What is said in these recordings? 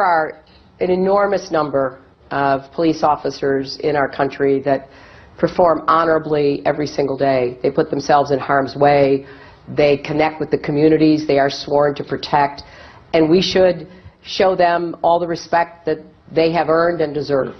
are an enormous number of police officers in our country that perform honorably every single day. They put themselves in harm's way. They connect with the communities they are sworn to protect. And we should show them all the respect that they have earned and deserve.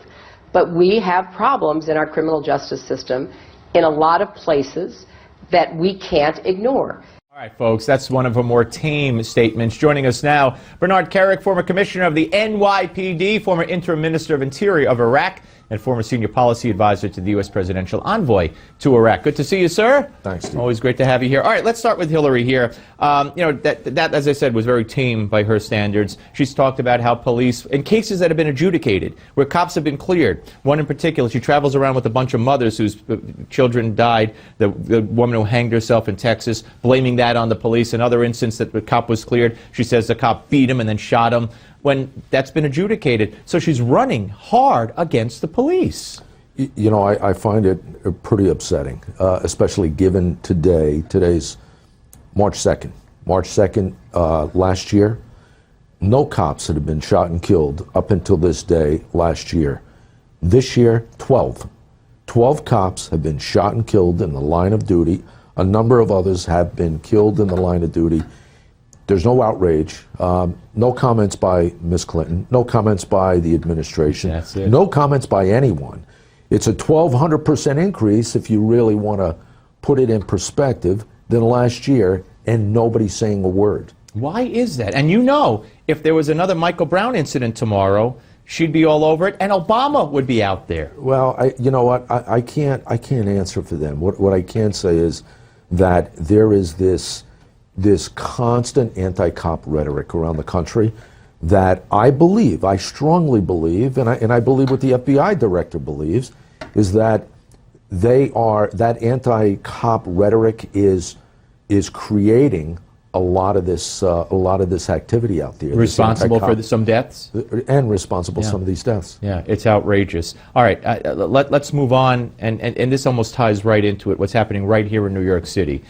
But we have problems in our criminal justice system in a lot of places that we can't ignore. All right, folks, that's one of her more tame statements. Joining us now, Bernard Kerik, former commissioner of the NYPD, former interim minister of Interior of Iraq, and former senior policy advisor to the U.S. presidential envoy to Iraq. Good to see you, sir. Thanks, Steve. Always great to have you here. All right, let's start with Hillary here. That, as I said, was very tame by her standards. She's talked about how police, in cases that have been adjudicated, where cops have been cleared, one in particular, she travels around with a bunch of mothers whose children died, the woman who hanged herself in Texas, blaming that on the police. Another instance that the cop was cleared, she says the cop beat him and then shot him, when that's been adjudicated. So she's running hard against the police. You know, I find it pretty upsetting, especially given today's March 2nd. March 2nd last year, no cops had been shot and killed up until this day last year. This year, 12. 12 cops have been shot and killed in the line of duty. A number of others have been killed in the line of duty. There's no outrage, no comments by Ms. Clinton, no comments by the administration, no comments by anyone. It's a 1,200% increase, if you really want to put it in perspective, than last year, and nobody's saying a word. Why is that? And you know, if there was another Michael Brown incident tomorrow, she'd be all over it, and Obama would be out there. Well, you know what? I can't answer for them. What I can say is that there is this constant anti-cop rhetoric around the country that I strongly believe, and I believe what the FBI director believes, is that that anti-cop rhetoric is creating a lot of this activity out there. Responsible for some deaths? And responsible for some of these deaths. Yeah, it's outrageous. All right, let's move on, and this almost ties right into it, what's happening right here in New York City.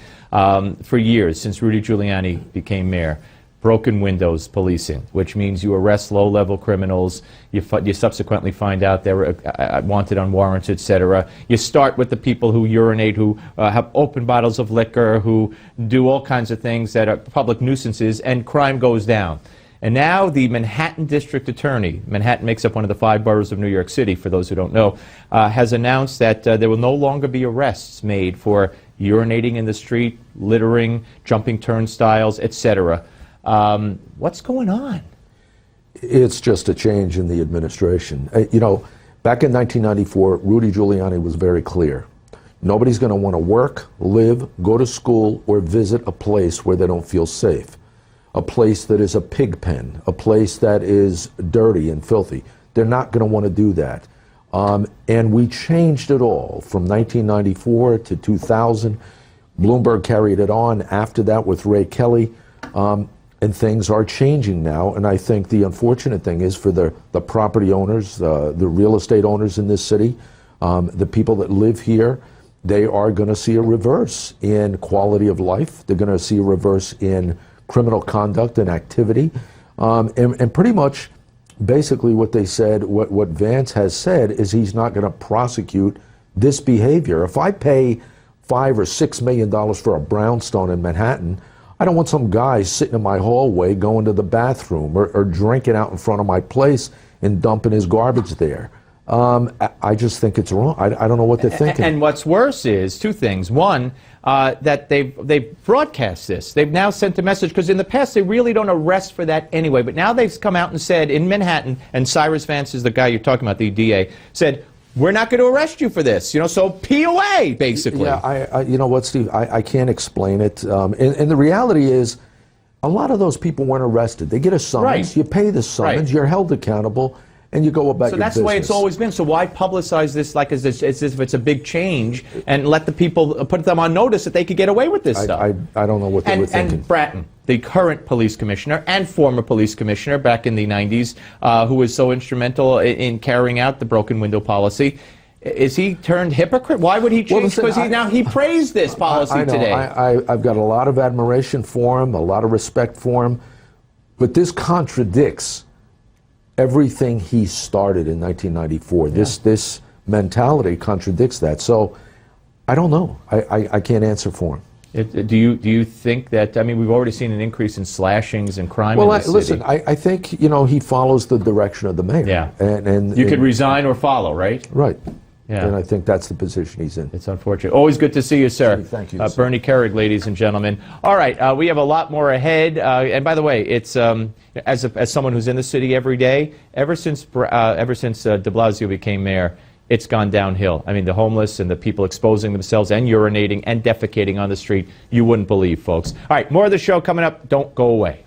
For years, since Rudy Giuliani became mayor, broken windows policing, which means you arrest low-level criminals, you subsequently find out they're wanted on warrants, etc. You start with the people who urinate, who have open bottles of liquor, who do all kinds of things that are public nuisances, and crime goes down. And now the Manhattan District Attorney, Manhattan makes up one of the 5 boroughs of New York City, for those who don't know, has announced that there will no longer be arrests made for urinating in the street, littering, jumping turnstiles, etc. What's going on? It's just a change in the administration. You know, back in 1994, Rudy Giuliani was very clear. Nobody's going to want to work, live, go to school, or visit a place where they don't feel safe. A place that is a pig pen, a place that is dirty and filthy. They're not going to want to do that. And we changed it all from 1994 to 2000. Bloomberg carried it on after that with Ray Kelly. And things are changing now. And I think the unfortunate thing is for the property owners, the real estate owners in this city, the people that live here, they are going to see a reverse in quality of life. They're going to see a reverse in criminal conduct and activity. And pretty much basically what they said, what Vance has said, is he's not going to prosecute this behavior. If I pay $5 or $6 million for a brownstone in Manhattan, I don't want some guy sitting in my hallway going to the bathroom or drinking out in front of my place and dumping his garbage there. I just think it's wrong. I don't know what they're thinking. And what's worse is 2 things. One, that they've broadcast this. They've now sent a message, because in the past they really don't arrest for that anyway. But now they've come out and said in Manhattan, and Cyrus Vance is the guy you're talking about, the DA, said, we're not going to arrest you for this, so POA, basically. Yeah, you know what, Steve, I can't explain it. And the reality is, a lot of those people weren't arrested. They get a summons, right. You pay the summons, you're held accountable, and you go about your business. So that's the way it's always been. So why publicize this like as if it's a big change, and let the people, put them on notice that they could get away with this stuff? I don't know what they were thinking. And Bratton, the current police commissioner and former police commissioner back in the 90s, who was so instrumental in carrying out the broken window policy, is he turned hypocrite? Why would he change? Because he praised this policy today. I've got a lot of admiration for him, a lot of respect for him, but this contradicts everything he started in 1994. This mentality contradicts that. So I don't know. I can't answer for him. Do you think that, I mean, we've already seen an increase in slashings and crime in the city. Listen, I think, he follows the direction of the mayor. Yeah. And you could resign or follow, right? Right. Yeah. And I think that's the position he's in. It's unfortunate. Always good to see you, sir. Thank you. Bernie Kerik, ladies and gentlemen. All right, we have a lot more ahead. And by the way, it's as someone who's in the city every day, ever since de Blasio became mayor, it's gone downhill. I mean, the homeless and the people exposing themselves and urinating and defecating on the street, you wouldn't believe, folks. All right, more of the show coming up. Don't go away.